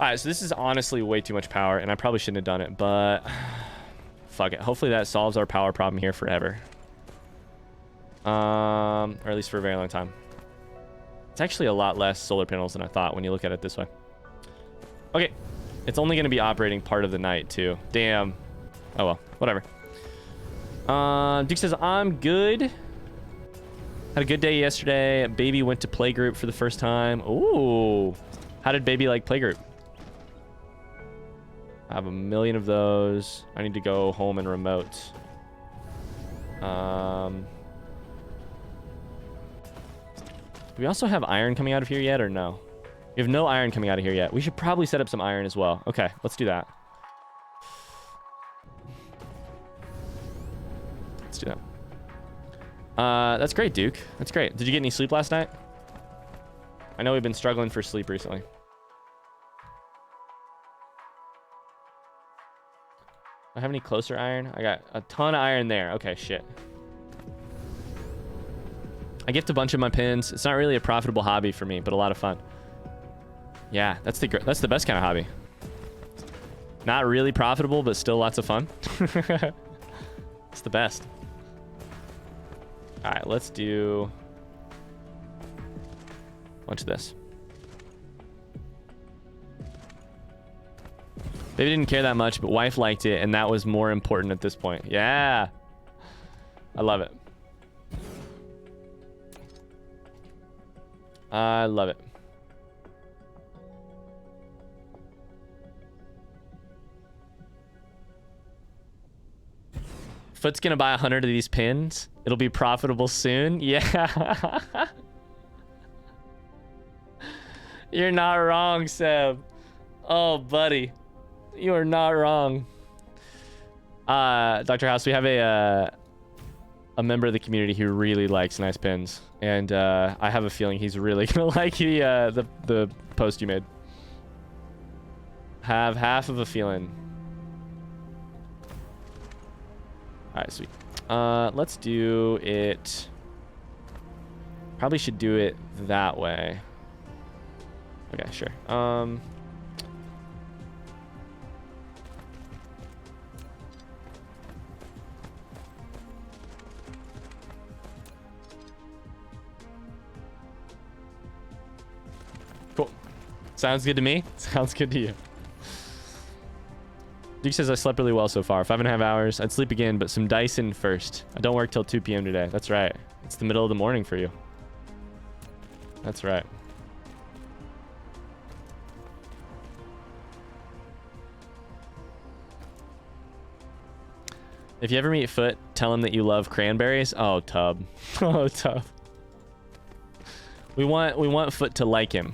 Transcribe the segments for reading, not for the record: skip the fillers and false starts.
right, so this is honestly way too much power, and I probably shouldn't have done it, but fuck it. Hopefully that solves our power problem here forever. Or at least for a very long time. It's actually a lot less solar panels than I thought when you look at it this way. Okay. It's only going to be operating part of the night, too. Damn. Oh, well. Whatever. Duke says, I'm good. Had a good day yesterday. Baby went to playgroup for the first time. Ooh. How did baby like playgroup? I have a million of those. I need to go home and remote. Do we also have iron coming out of here yet or no? We have no iron coming out of here yet. We should probably set up some iron as well. Okay, let's do that. Let's do that. That's great, Duke. That's great. Did you get any sleep last night? I know we've been struggling for sleep recently. Do I have any closer iron? I got a ton of iron there. Okay, shit. I gift a bunch of my pins. It's not really a profitable hobby for me, but a lot of fun. Yeah, that's the best kind of hobby. Not really profitable, but still lots of fun. It's the best. All right, let's do a bunch of this. Baby didn't care that much, but wife liked it, and that was more important at this point. Yeah. I love it. I love it. Foot's gonna buy 100 of these pins. It'll be profitable soon. Yeah. You're not wrong, Seb. Oh, buddy. You are not wrong. Dr. House, we have a member of the community who really likes nice pins. And I have a feeling he's really gonna like the post you made. Have half of a feeling. All right, sweet. Let's do it. Probably should do it that way. Okay, sure. Cool. Sounds good to me. Sounds good to you. Duke says I slept really well so far. 5.5 hours. I'd sleep again, but some Dyson first. I don't work till 2 p.m. today. That's right. It's the middle of the morning for you. That's right. If you ever meet Foot, tell him that you love cranberries. Oh, Tub. Oh, Tub. We want Foot to like him.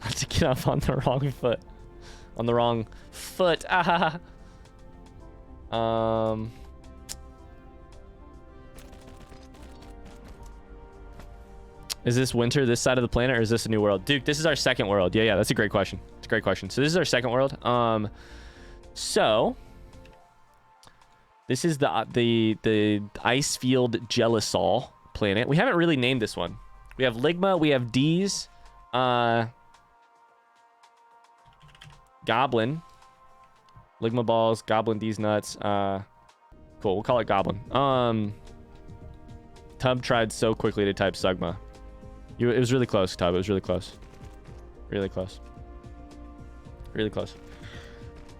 Not to get off on the wrong foot. On the wrong foot. Ah. Is this winter this side of the planet, or is this a new world? Duke, this is our second world. Yeah, that's a great question. It's a great question. So this is our second world. So this is the ice field Gelisol planet. We haven't really named this one. We have Ligma, we have D's, Goblin, Ligma balls, Goblin, D's nuts. Cool, we'll call it Goblin. Tub tried so quickly to type Sugma. It was really close, Tub. It was really close. Really close. Really close.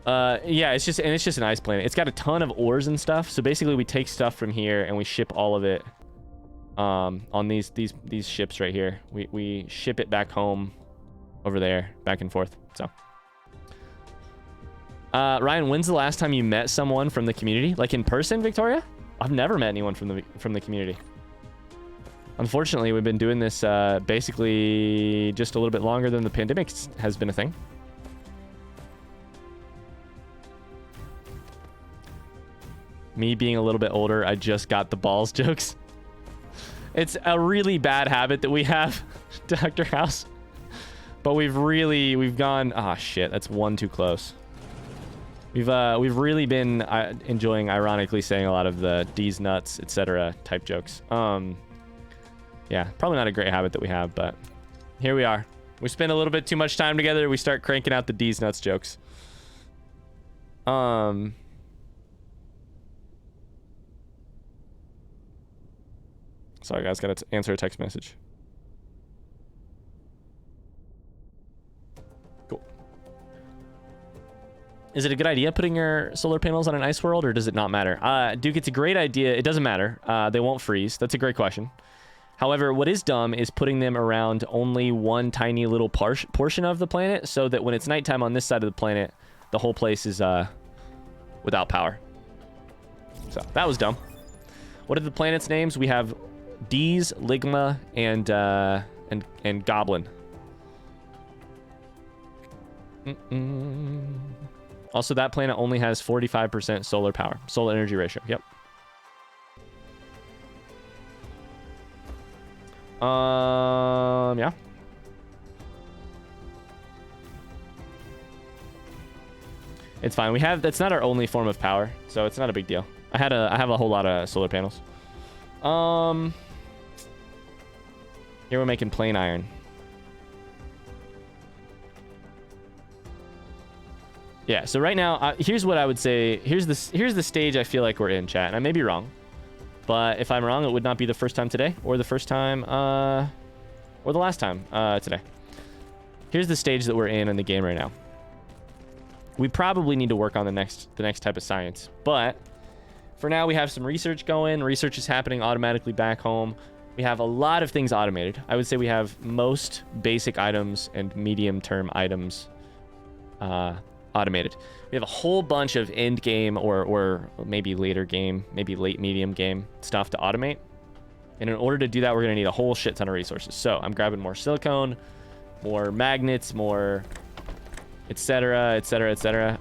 Yeah, it's just an ice planet. It's got a ton of ores and stuff. So basically, we take stuff from here and we ship all of it on these ships right here. We ship it back home, over there, back and forth. So, Ryan, when's the last time you met someone from the community, like in person, Victoria? I've never met anyone from the community. Unfortunately, we've been doing this basically just a little bit longer than the pandemic has been a thing. Me being a little bit older, I just got the balls jokes. It's a really bad habit that we have, Dr. House. But we've gone, ah, shit, that's one too close. We've really been enjoying, ironically, saying a lot of the D's nuts, etc. type jokes. Yeah, probably not a great habit that we have, but here we are. We spend a little bit too much time together. We start cranking out the D's nuts jokes. Sorry, guys. Gotta answer a text message. Cool. Is it a good idea putting your solar panels on an ice world, or does it not matter? Duke, it's a great idea. It doesn't matter. They won't freeze. That's a great question. However, what is dumb is putting them around only one tiny little portion of the planet, so that when it's nighttime on this side of the planet, the whole place is without power. So that was dumb. What are the planets' names? We have D's, Ligma, and Goblin. Also, that planet only has 45% solar power, solar energy ratio. Yep. Yeah. It's fine. We have, that's not our only form of power, so it's not a big deal. I have a whole lot of solar panels. Here we're making plain iron. Yeah, so right now, here's what I would say. Here's the stage I feel like we're in, chat, and I may be wrong. But if I'm wrong, it would not be the first time today, or the first time, or the last time today. Here's the stage that we're in the game right now. We probably need to work on the next type of science. But for now, we have some research going. Research is happening automatically back home. We have a lot of things automated. I would say we have most basic items and medium-term items automated. We have a whole bunch of end game or maybe later game, maybe late medium game stuff to automate. And in order to do that, we're going to need a whole shit ton of resources. So I'm grabbing more silicone, more magnets, more etc, etc, etc.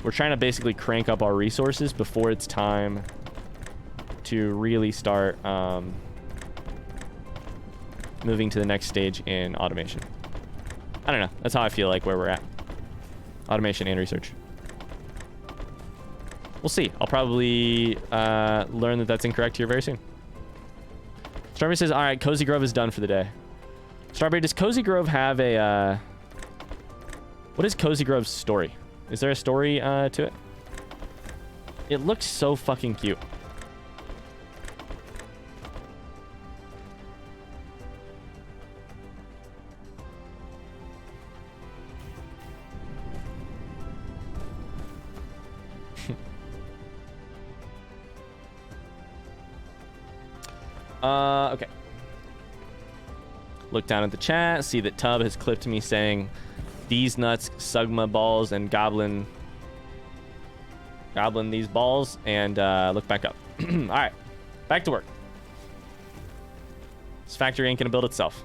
We're trying to basically crank up our resources before it's time to really start moving to the next stage in automation. I don't know. That's how I feel like where we're at. Automation and research. We'll see. I'll probably learn that that's incorrect here very soon. Strawberry says, all right, Cozy Grove is done for the day. Strawberry, does Cozy Grove have a... What is Cozy Grove's story? Is there a story to it? It looks so fucking cute. Okay. Look down at the chat, see that Tub has clipped me saying these nuts, Sugma balls, and Goblin these balls, and look back up. Alright, back to work. This factory ain't gonna build itself.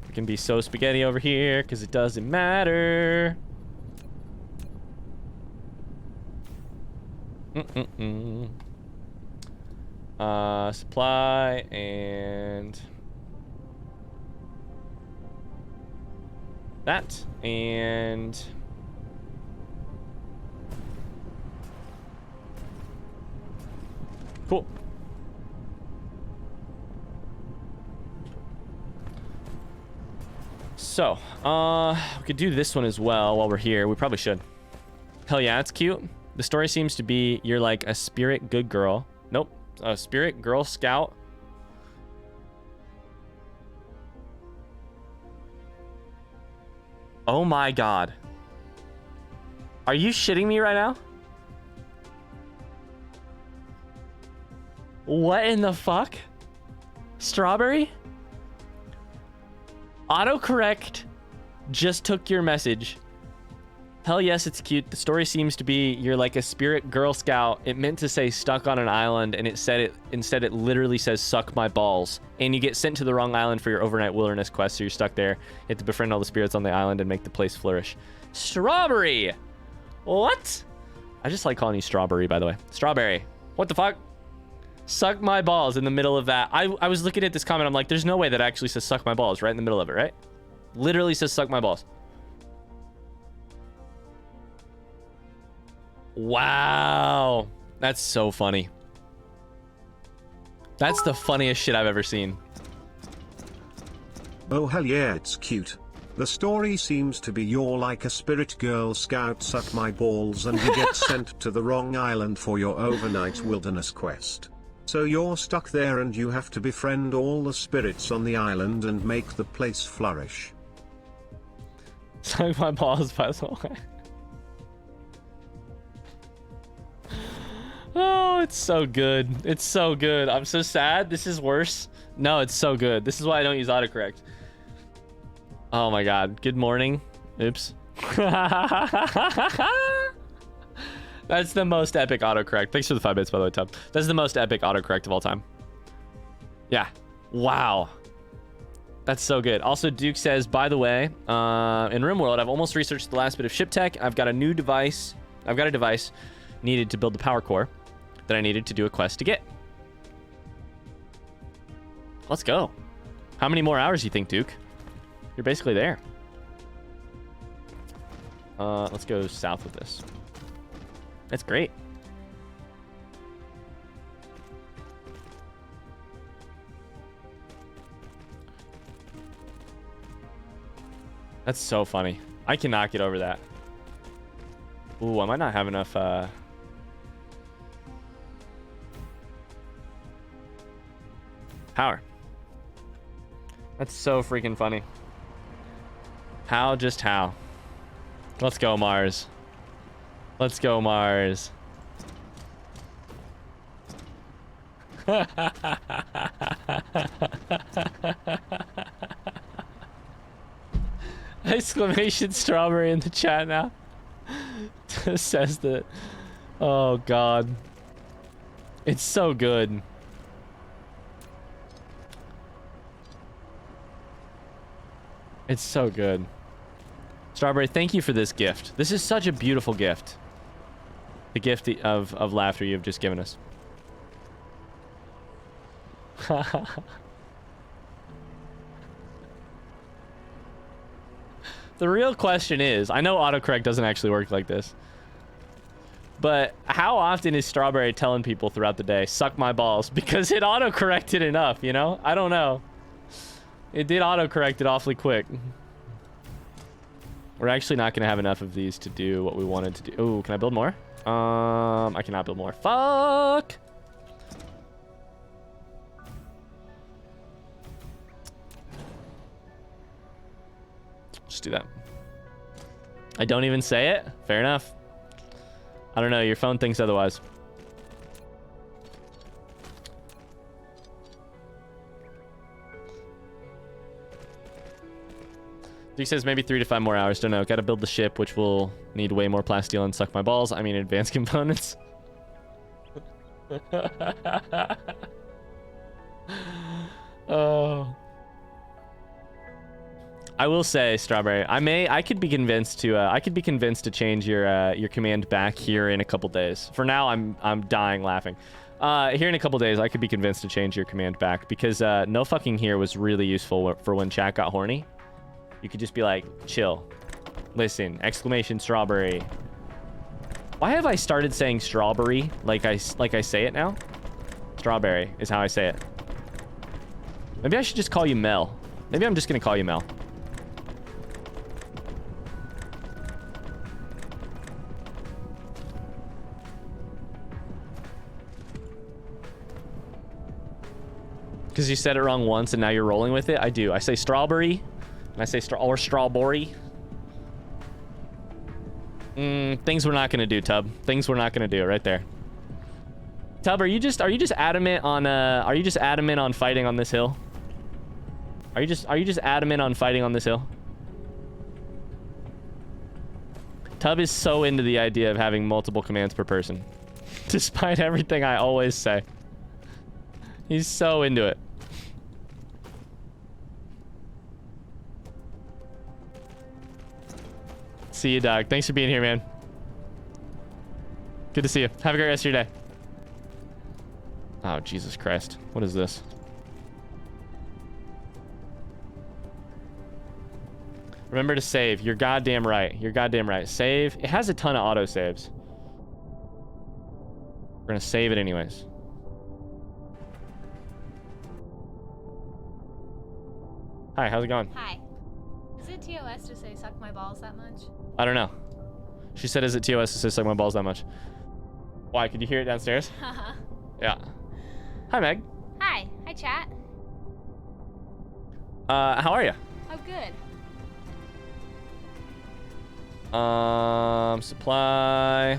We can be so spaghetti over here, because it doesn't matter. Supply and that and cool. So, we could do this one as well while we're here. We probably should. Hell yeah, it's cute. The story seems to be you're like a spirit good girl. Nope. A spirit girl scout. Oh my god. Are you shitting me right now? What in the fuck? Strawberry? Autocorrect just took your message. Hell yes, it's cute. The story seems to be you're like a spirit Girl Scout. It meant to say stuck on an island, and it said it instead. It literally says suck my balls. And you get sent to the wrong island for your overnight wilderness quest, so you're stuck there. You have to befriend all the spirits on the island and make the place flourish. Strawberry! What? I just like calling you Strawberry, by the way. Strawberry. What the fuck? Suck my balls in the middle of that. I was looking at this comment. I'm like, there's no way that actually says suck my balls right in the middle of it, right? Literally says suck my balls. Wow. That's so funny. That's the funniest shit I've ever seen. Oh hell yeah, it's cute. The story seems to be you're like a spirit girl scout, suck my balls, and you get sent to the wrong island for your overnight wilderness quest. So you're stuck there and you have to befriend all the spirits on the island and make the place flourish. Suck my balls, by the way. Oh, it's so good. It's so good. I'm so sad. This is worse. No, it's so good. This is why I don't use autocorrect. Oh my god. Good morning. Oops. That's the most epic autocorrect. Thanks for the 5 bits, by the way, Tub. That's the most epic autocorrect of all time. Yeah. Wow. That's so good. Also, Duke says, by the way, in RimWorld, I've almost researched the last bit of ship tech. I've got a new device. I've got a device needed to build the power core that I needed to do a quest to get. Let's go. How many more hours do you think, Duke? You're basically there. Let's go south with this. That's great. That's so funny. I cannot get over that. Ooh, I might not have enough, power. That's so freaking funny. How, just how? Let's go, Mars. Let's go, Mars. Exclamation strawberry in the chat now. Says that. Oh, God. It's so good. It's so good. Strawberry, thank you for this gift. This is such a beautiful gift. The gift of laughter you've just given us. The real question is, I know autocorrect doesn't actually work like this, but how often is Strawberry telling people throughout the day, suck my balls? Because it autocorrected enough, you know? I don't know. It did autocorrect it awfully quick. We're actually not going to have enough of these to do what we wanted to do. Oh, can I build more? I cannot build more. Fuck! Just do that. I don't even say it? Fair enough. I don't know. Your phone thinks otherwise. Duke says maybe 3 to 5 more hours. Don't know. Got to build the ship, which will need way more plasteel and suck my balls. I mean, advanced components. Oh. I will say, Strawberry, I could be convinced to change your command back here in a couple days. For now, I'm dying laughing. Here in a couple days, I could be convinced to change your command back because no fucking here was really useful for when chat got horny. You could just be like, chill, listen, exclamation strawberry. Why have I started saying strawberry like I say it now? Strawberry is how I say it. Maybe I should just call you Mel. Maybe I'm just gonna call you Mel. Because you said it wrong once and now you're rolling with it. I do. I say strawberry. And I say strawberry. Things we're not gonna do, Tub. Things we're not gonna do right there. Tub, are you just adamant on fighting on this hill? Are you just adamant on fighting on this hill? Tub is so into the idea of having multiple commands per person. Despite everything I always say. He's so into it. See you, dog. Thanks for being here, man. Good to see you. Have a great rest of your day. Oh, Jesus Christ. What is this? Remember to save. You're goddamn right. You're goddamn right. Save. It has a ton of auto saves. We're gonna save it anyways. Hi, how's it going? Hi. Is it TOS to say suck my balls that much? I don't know. She said, is it TOS to say suck my balls that much? Why? Could you hear it downstairs? Yeah. Hi, Meg. Hi. Hi, chat. How are you? Oh, good. Supply.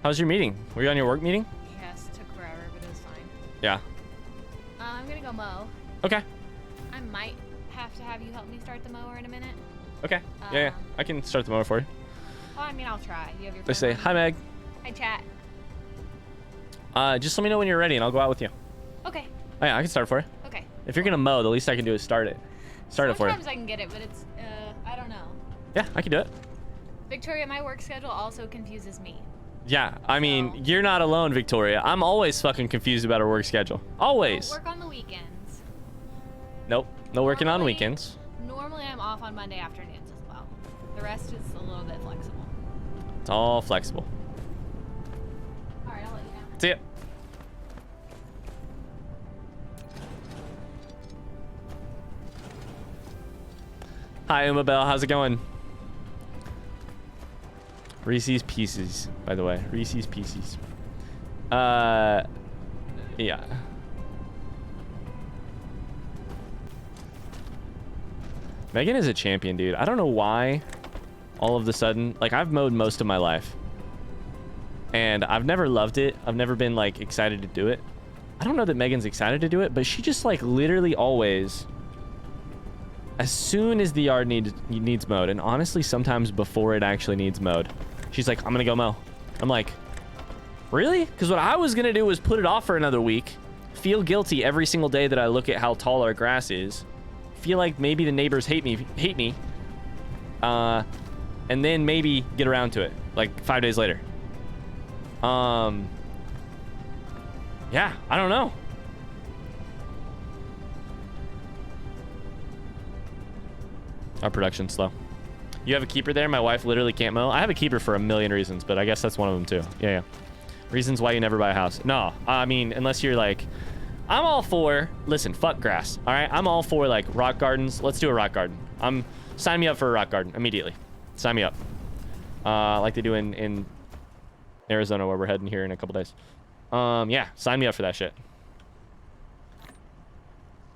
How's your meeting? Were you on your work meeting? Yes, took forever, but it was fine. Yeah. I'm gonna go mow. Okay. I might have to have you help me start the mower in a minute. Okay. Yeah. I can start the mower for you. Well, I mean, I'll try. You have your They phone say, on? hi, Meg. Hi, chat. Just let me know when you're ready and I'll go out with you. Okay. Oh, yeah, I can start for you. Okay. If you're gonna mow, the least I can do is start it. Start it for you. Sometimes I can get it, but it's, I don't know. Yeah, I can do it. Victoria, my work schedule also confuses me. Yeah, I mean, you're not alone, Victoria. I'm always fucking confused about our work schedule. Always. Don't work on the weekends. Nope, no working on Normally- weekends. Normally, I'm off on Monday afternoons as well. The rest is a little bit flexible. It's all flexible. All right, I'll let you know. See ya. Hi, Uma Bell. How's it going? Reese's Pieces, by the way. Reese's Pieces. Yeah. Megan is a champion, dude. I don't know why all of a sudden, like, I've mowed most of my life and I've never loved it. I've never been like excited to do it. I don't know that Megan's excited to do it, but she just like literally always, as soon as the yard needs mowed, and honestly sometimes before it actually needs mowed, she's like, I'm gonna go mow. I'm like, really? Because what I was gonna do was put it off for another week, feel guilty every single day that I look at how tall our grass is, feel like maybe the neighbors hate me, and then maybe get around to it like 5 days later. Yeah, I don't know. Our production's slow. You have a keeper there? My wife literally can't mow. I have a keeper for a million reasons, but I guess that's one of them too. Yeah. Reasons why you never buy a house. No, I mean, unless you're like, I'm all for, listen, fuck grass. All right, I'm all for like rock gardens. Let's do a rock garden. Sign me up for a rock garden immediately. Sign me up. Like they do in Arizona, where we're heading here in a couple days. Yeah, sign me up for that shit.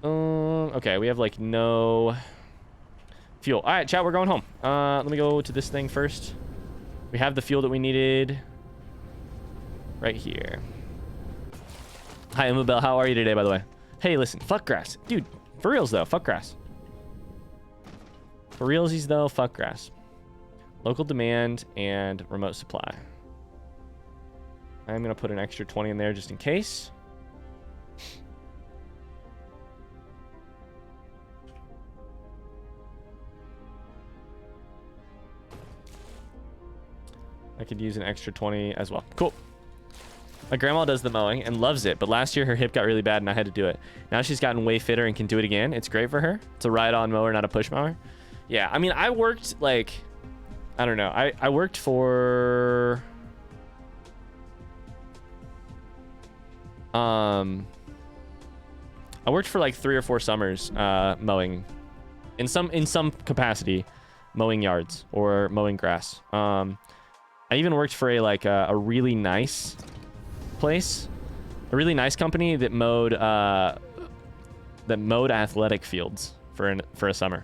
Okay, we have like no fuel. All right, chat, we're going home. Let me go to this thing first. We have the fuel that we needed right here. Hi, Imabel. How are you today, by the way? Hey, listen, fuck grass. Dude, for reals, though, fuck grass. For realsies, though, fuck grass. Local demand and remote supply. I'm going to put an extra 20 in there just in case. I could use an extra 20 as well. Cool. My grandma does the mowing and loves it, but last year her hip got really bad and I had to do it. Now she's gotten way fitter and can do it again. It's great for her. It's a ride-on mower, not a push mower. Yeah, I mean, I worked like, I don't know. I worked for... I worked for like 3 or 4 summers mowing in some capacity, mowing yards or mowing grass. I even worked for a really nice place, a really nice company that mowed athletic fields for a summer.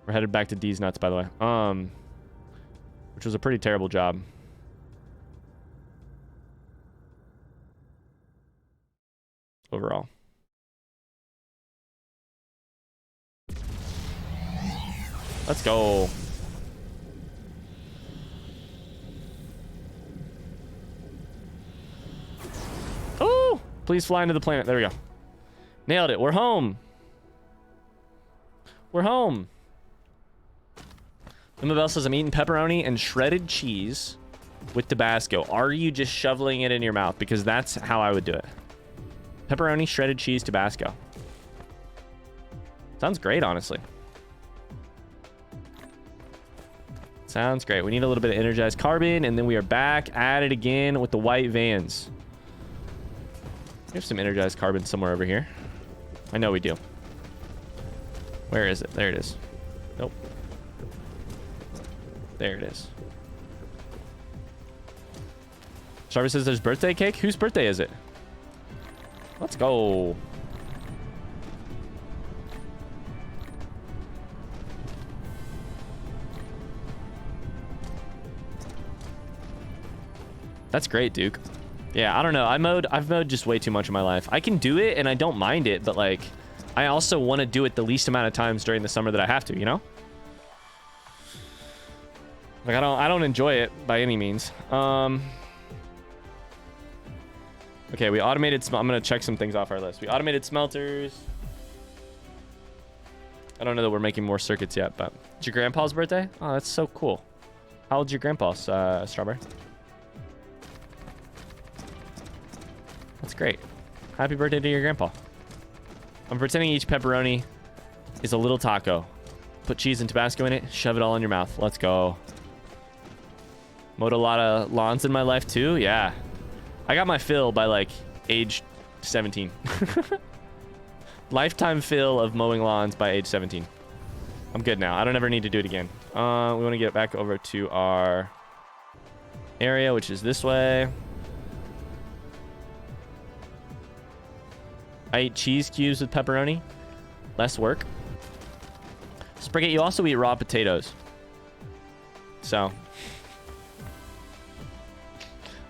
We're headed back to D's Nuts, by the way, which was a pretty terrible job. Overall. Let's go. Oh, please fly into the planet. There we go. Nailed it. We're home. We're home. Imabel says, I'm eating pepperoni and shredded cheese with Tabasco. Are you just shoveling it in your mouth? Because that's how I would do it. Pepperoni, shredded cheese, Tabasco. Sounds great, honestly. Sounds great. We need a little bit of energized carbon, and then we are back at it again with the white vans. We have some energized carbon somewhere over here. I know we do. Where is it? There it is. Nope. There it is. Jarvis says there's birthday cake. Whose birthday is it? Let's go. That's great, Duke. Yeah, I don't know. I've mowed just way too much in my life. I can do it and I don't mind it, but like I also want to do it the least amount of times during the summer that I have to, you know? Like I don't enjoy it by any means. Okay, we automated I'm gonna check some things off our list. We automated smelters. I don't know that we're making more circuits yet, but it's your grandpa's birthday? Oh, that's so cool. How old's your grandpa, Strawberry? That's great. Happy birthday to your grandpa. I'm pretending each pepperoni is a little taco. Put cheese and Tabasco in it, shove it all in your mouth. Let's go. Mowed a lot of lawns in my life too. Yeah. I got my fill by like age 17. Lifetime fill of mowing lawns by age 17. I'm good now. I don't ever need to do it again. We want to get back over to our area, which is this way. I eat cheese cubes with pepperoni. Less work. Spriggett, you also eat raw potatoes. So.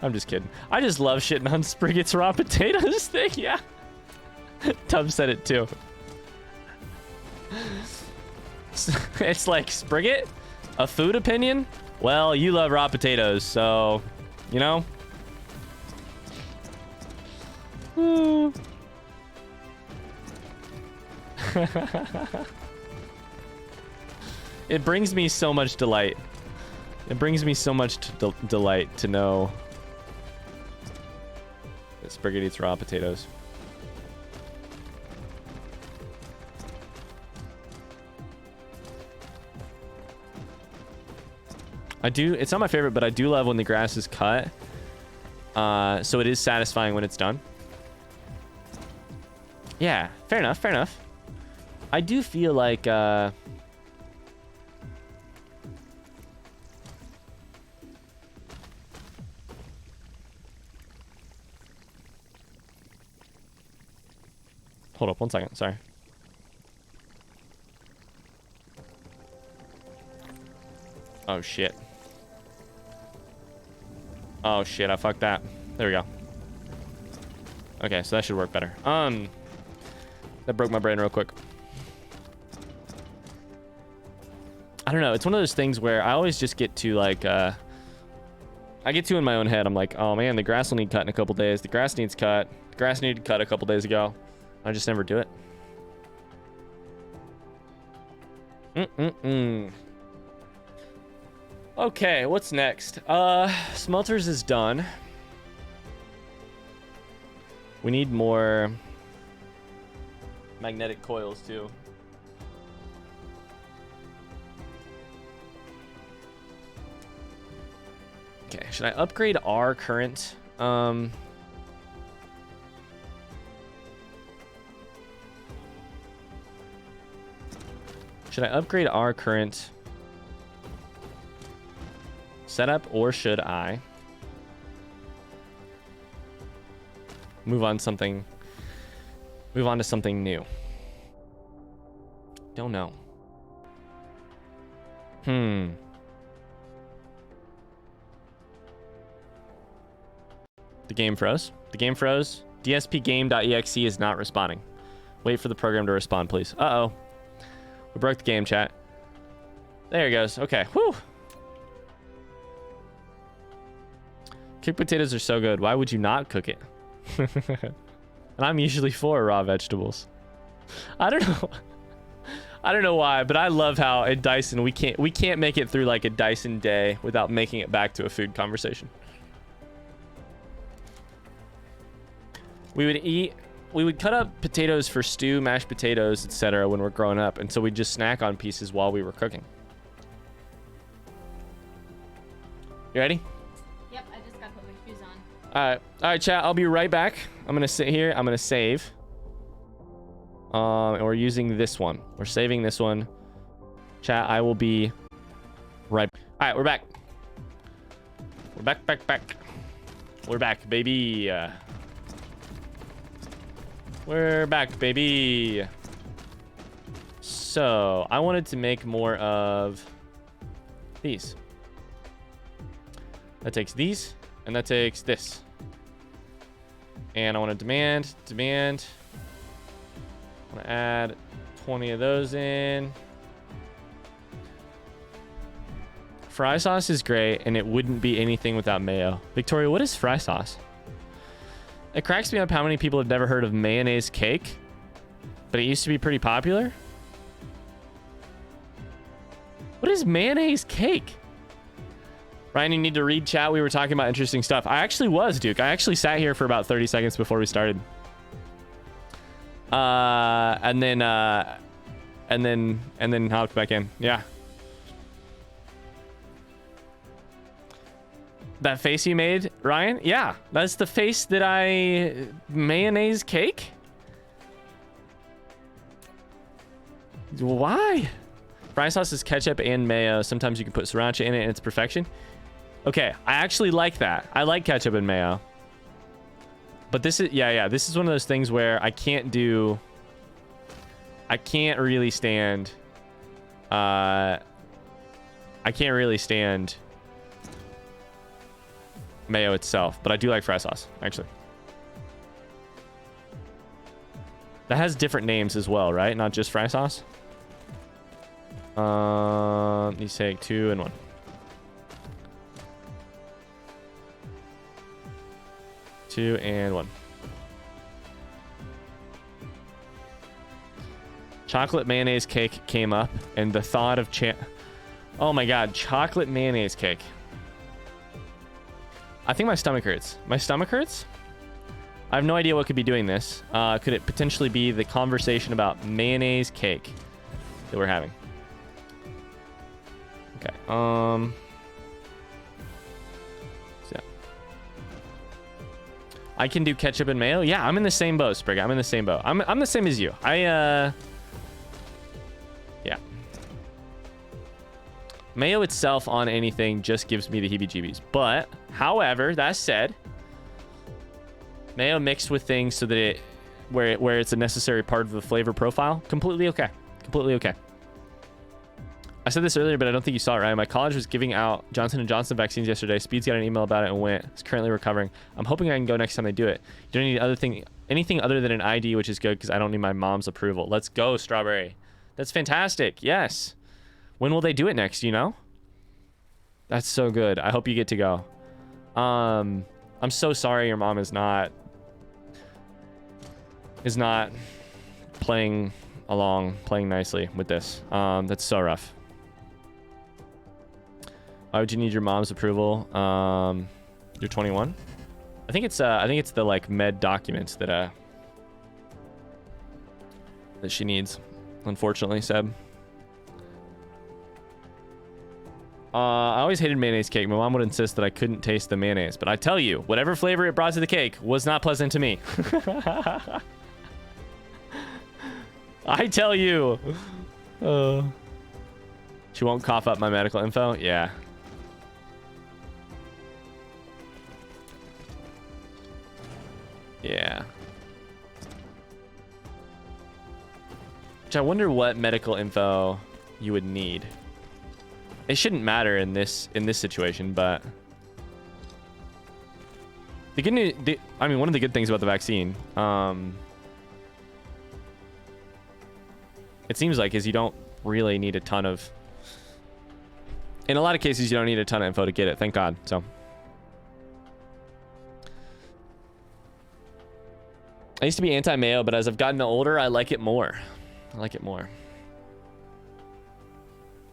I'm just kidding. I just love shitting on Spriggett's raw potatoes thing. Yeah. Tubb said it too. It's like, Spriggett, a food opinion? Well, you love raw potatoes, so, you know. It brings me so much delight. It brings me so much delight to know that Spriggett eats raw potatoes. I do. It's not my favorite, but I do love when the grass is cut. So it is satisfying when it's done. Yeah, fair enough. Fair enough. I do feel like hold up 1 second, sorry. Oh shit. Oh shit, I fucked that. There we go. Okay, so that should work better. That broke my brain real quick. I don't know, it's one of those things where I always just get to like I get to in my own head. I'm like, oh man, the grass will need cut in a couple days. The grass needs cut. The grass needed cut a couple days ago. I just never do it. Okay, what's next? Smelters is done. We need more magnetic coils too. Okay, should I upgrade our current? Should I upgrade our current setup, or should I move on to something new? Don't know. The game froze. The game froze. dspgame.exe is not responding. Wait for the program to respond, please. Uh-oh. We broke the game, chat. There it goes. Okay. Whew. Cooked potatoes are so good. Why would you not cook it? And I'm usually for raw vegetables. I don't know. I don't know why, but I love how at Dyson we can't make it through like a Dyson day without making it back to a food conversation. We would cut up potatoes for stew, mashed potatoes, etc. when we're growing up, and so we'd just snack on pieces while we were cooking. You ready? Yep, I just got to put my shoes on. All right, chat. I'll be right back. I'm gonna sit here. I'm gonna save. And we're using this one. We're saving this one. Chat, I will be right. All right, we're back. We're back. We're back, baby. We're back, baby. So I wanted to make more of these. That takes these, and that takes this. And I want to demand. I want to add 20 of those in. Fry sauce is great, and it wouldn't be anything without mayo. Victoria, what is fry sauce? It cracks me up how many people have never heard of mayonnaise cake, but it used to be pretty popular. What is mayonnaise cake? Ryan, you need to read chat. We were talking about interesting stuff. I actually was, Duke. I actually sat here for about 30 seconds before we started. And then hopped back in. Yeah. That face you made, Ryan? Yeah, that's the face that mayonnaise cake? Why? Fry sauce is ketchup and mayo. Sometimes you can put sriracha in it and it's perfection. Okay, I actually like that. I like ketchup and mayo. But this is, this is one of those things where I can't really stand mayo itself, but I do like fry sauce, actually. That has different names as well, right? Not just fry sauce. You take 2 and 1. Two and 1. Chocolate mayonnaise cake came up, and the thought of oh my god, chocolate mayonnaise cake. I think my stomach hurts. My stomach hurts? I have no idea what could be doing this. Could it potentially be the conversation about mayonnaise cake that we're having? Okay. So yeah. I can do ketchup and mayo. Yeah, I'm in the same boat, Sprig. I'm in the same boat. I'm the same as you. Yeah. Mayo itself on anything just gives me the heebie-jeebies. But, however, that said, mayo mixed with things so that where it's a necessary part of the flavor profile, completely okay. Completely okay. I said this earlier, but I don't think you saw it, Ryan. My college was giving out Johnson & Johnson vaccines yesterday. Speed's got an email about it and went. It's currently recovering. I'm hoping I can go next time they do it. You don't need anything other than an ID, which is good because I don't need my mom's approval. Let's go, Strawberry. That's fantastic. Yes. When will they do it next, you know? That's so good. I hope you get to go. I'm so sorry your mom is not playing nicely with this. That's so rough. Why would you need your mom's approval? You're 21? I think it's the like med documents that she needs, unfortunately, Seb. I always hated mayonnaise cake. My mom would insist that I couldn't taste the mayonnaise, but I tell you, whatever flavor it brought to the cake was not pleasant to me. I tell you. She won't cough up my medical info? Yeah. Yeah. Which I wonder what medical info you would need. It shouldn't matter in this situation, but the good news, I mean, one of the good things about the vaccine, it seems like, is you don't really need a ton of, in a lot of cases, you don't need a ton of info to get it. Thank God. So I used to be anti-mayo, but as I've gotten older, I like it more. I like it more.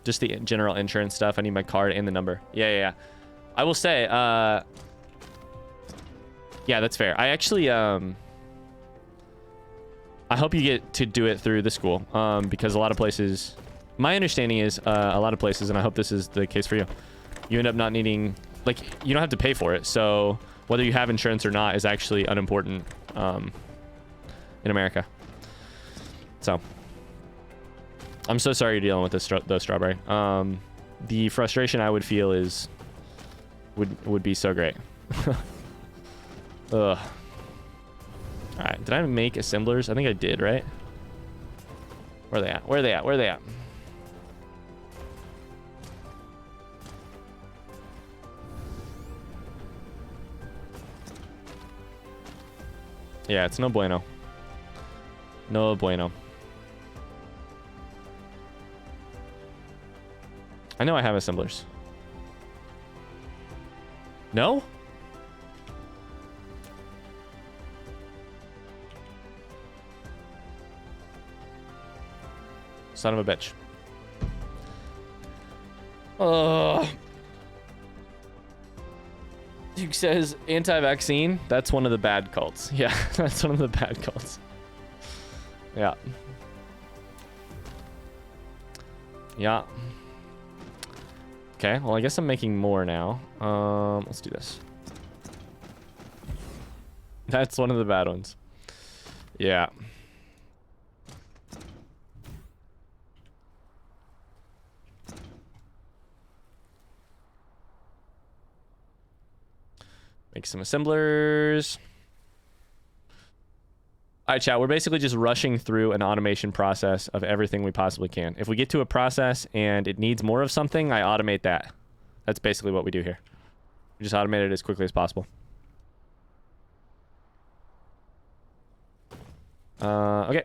Just the general insurance stuff. I need my card and the number. Yeah. I will say, yeah, that's fair. I actually, I hope you get to do it through the school, because a lot of places, my understanding is a lot of places, and I hope this is the case for you, you end up not needing, like, you don't have to pay for it. So whether you have insurance or not is actually unimportant in America. So I'm so sorry you're dealing with this though, Strawberry. The frustration I would feel is would be so great. Ugh. Alright, did I make assemblers? I think I did, right? Where are they at? Where are they at? Where are they at? Yeah, it's no bueno. No bueno. I know I have assemblers. No? Son of a bitch. Duke says anti-vaccine. That's one of the bad cults. Yeah, that's one of the bad cults. Yeah. Yeah. Okay, well, I guess I'm making more now. Let's do this. That's one of the bad ones. Yeah. Make some assemblers. All right, chat. We're basically just rushing through an automation process of everything we possibly can. If we get to a process and it needs more of something, I automate that. That's basically what we do here. We just automate it as quickly as possible. Okay.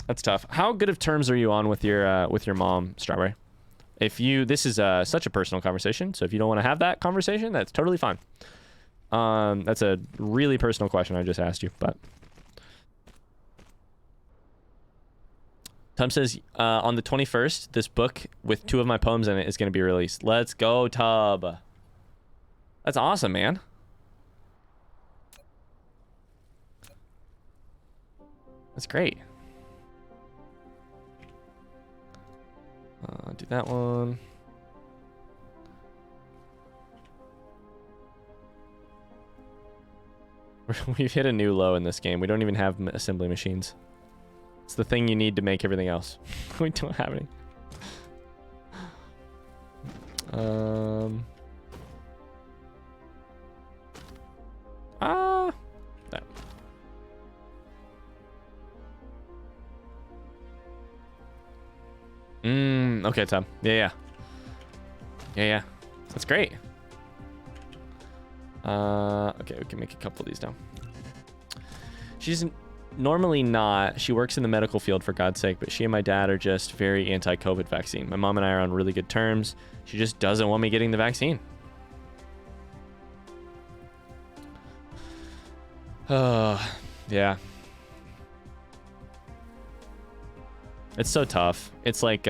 That's tough. How good of terms are you on with your mom, Strawberry? If you, this is such a personal conversation, so if you don't want to have that conversation, that's totally fine. That's a really personal question I just asked you, but. Tom says, on the 21st, this book with 2 of my poems in it is going to be released. Let's go, Tub. That's awesome, man. That's great. Do that one. We've hit a new low in this game. We don't even have assembly machines. It's the thing you need to make everything else. We don't have any. That. Okay, Tom. Yeah. That's great. Okay, we can make a couple of these now. She's normally not. She works in the medical field, for God's sake, but she and my dad are just very anti-COVID vaccine. My mom and I are on really good terms. She just doesn't want me getting the vaccine. Yeah. It's so tough. It's like,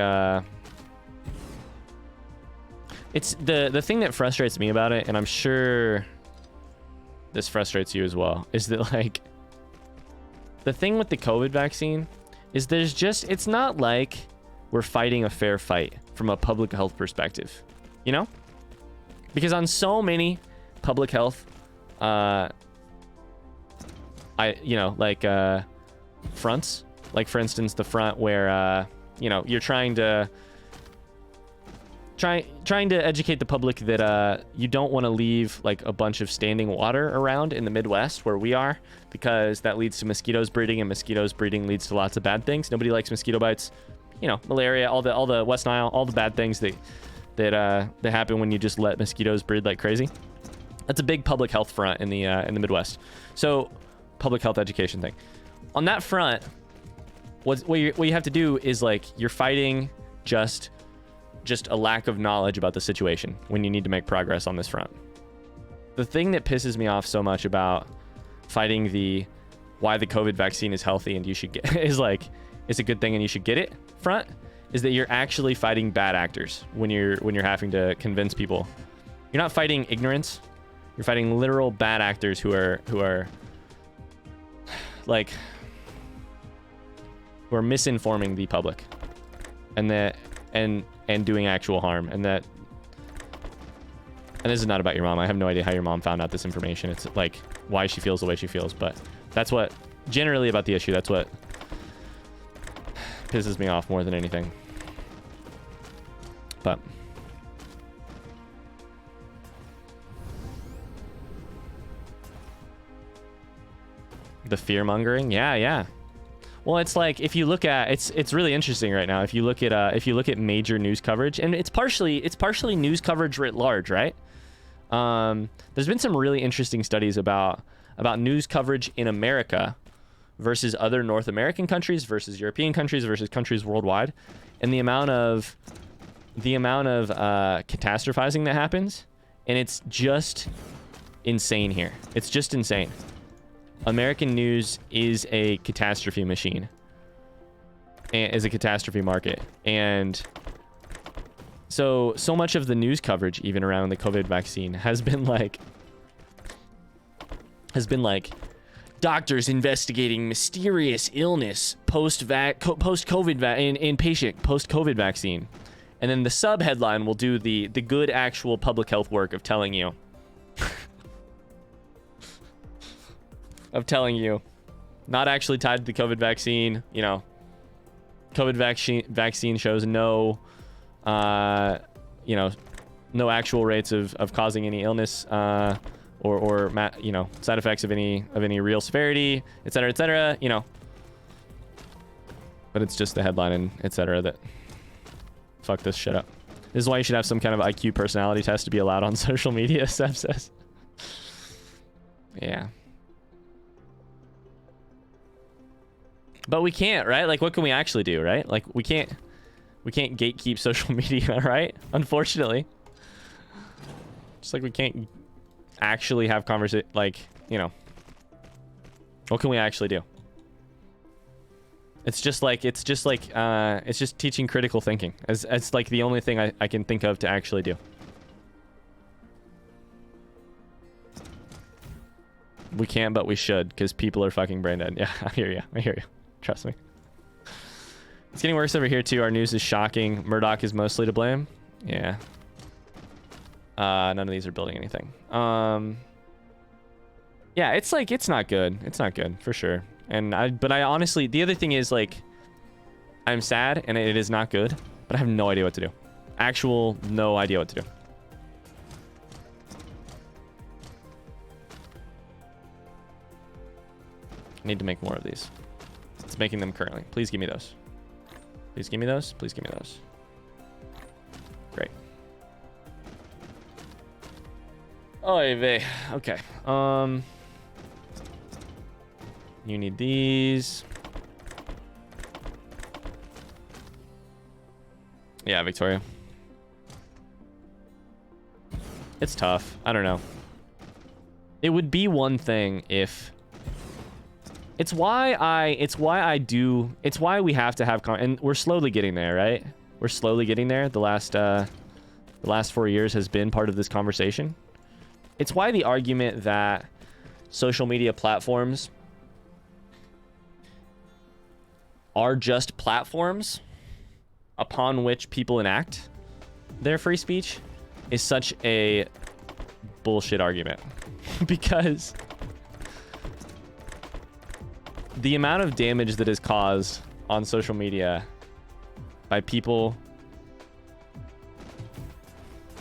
it's the thing that frustrates me about it, and I'm sure this frustrates you as well, is that, like, the thing with the COVID vaccine is it's not like we're fighting a fair fight from a public health perspective, you know? Because on so many public health, fronts, like, for instance, the front where, you're trying to educate the public that you don't want to leave, like, a bunch of standing water around in the Midwest where we are, because that leads to mosquitoes breeding, and mosquitoes breeding leads to lots of bad things. Nobody likes mosquito bites, malaria, all the West Nile, all the bad things that happen when you just let mosquitoes breed like crazy. That's a big public health front in the Midwest. So, public health education thing. On that front, what you have to do is, like, you're fighting just a lack of knowledge about the situation when you need to make progress on this front. The thing that pisses me off so much about fighting why the COVID vaccine is healthy and you should get is, like, it's a good thing and you should get it front, is that you're actually fighting bad actors when you're having to convince people. You're not fighting ignorance. You're fighting literal bad actors who are misinforming the public. And and doing actual harm. And this is not about your mom. I have no idea how your mom found out this information. It's like why she feels the way she feels, but that's what generally about the issue. That's what pisses me off more than anything. But the fear mongering, yeah. Well, it's like if you look at it's really interesting right now. If you look at major news coverage, and it's partially news coverage writ large, right? There's been some really interesting studies about news coverage in America versus other North American countries versus European countries versus countries worldwide, and the amount of catastrophizing that happens, and it's just insane here. It's just insane. American news is a catastrophe machine, and is a catastrophe market, and so much of the news coverage, even around the COVID vaccine, has been like doctors investigating mysterious illness post-COVID in patient post-COVID vaccine. And then the sub headline will do the good actual public health work of telling you not actually tied to the COVID vaccine, you know, COVID vaccine shows no no actual rates of causing any illness or side effects of any real severity, etc., you know. But it's just the headline and etc. that fuck this shit up. This is why you should have some kind of IQ personality test to be allowed on social media, Seb says. Yeah. But we can't, right? Like, what can we actually do, right? Like, we can't gatekeep social media, right? Unfortunately. Just like we can't actually have conversation, like, you know. What can we actually do? It's just teaching critical thinking. It's like the only thing I can think of to actually do. We can, but we should, because people are fucking brain dead. Yeah, I hear you. Trust me. It's getting worse over here too. Our news is shocking. Murdoch is mostly to blame. Yeah. None of these are building anything. Yeah, it's like, it's not good. It's not good for sure. But I honestly, the other thing is, like, I'm sad and it is not good, but I have no idea what to do. No idea what to do. I need to make more of these. It's making them currently. Please give me those. Please give me those. Please give me those. Great. Oy vey. Okay. You need these. Yeah, Victoria. It's tough. I don't know. It would be one thing if... It's why we have to have and we're slowly getting there, right? We're slowly getting there. The last 4 years has been part of this conversation. It's why the argument that social media platforms are just platforms upon which people enact their free speech is such a bullshit argument. Because the amount of damage that is caused on social media by people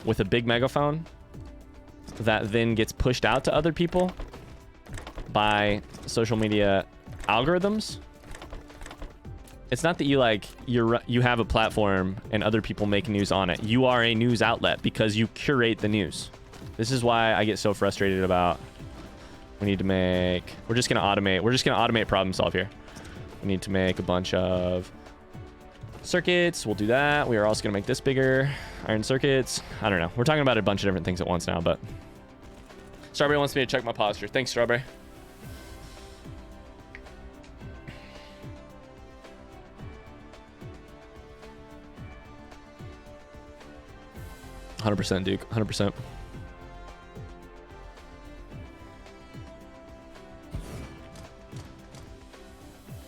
with a big megaphone that then gets pushed out to other people by social media algorithms. It's not that you have a platform and other people make news on it. You are a news outlet because you curate the news. This is why I get so frustrated about... We need to make... We're just going to automate problem solve here. We need to make a bunch of circuits. We'll do that. We are also going to make this bigger. Iron circuits. I don't know. We're talking about a bunch of different things at once now, but... Strawberry wants me to check my posture. Thanks, Strawberry. %, Duke. 100%.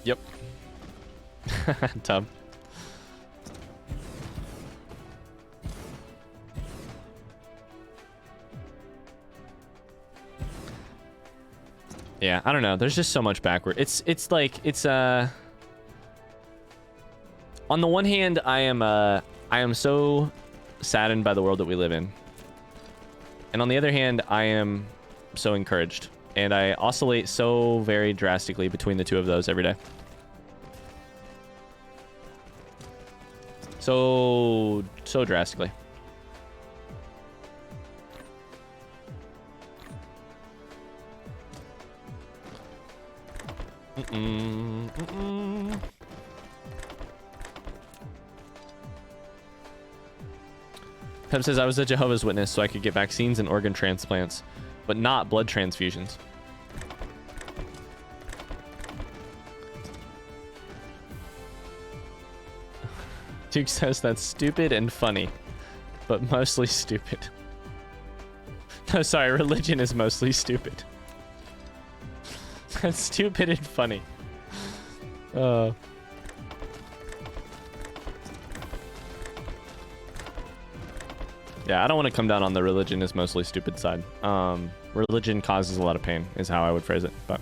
Yep. Tub. Yeah, I don't know. There's just so much backward. It's like it's on the one hand, I am so saddened by the world that we live in. And on the other hand, I am so encouraged. And I oscillate so very drastically between the two of those every day. So drastically. Pep says I was a Jehovah's Witness so I could get vaccines and organ transplants, but not blood transfusions. Duke says that's stupid and funny, but mostly stupid. No, sorry, religion is mostly stupid. That's stupid and funny. Yeah, I don't want to come down on the religion is mostly stupid side. Religion causes a lot of pain, is how I would phrase it, but...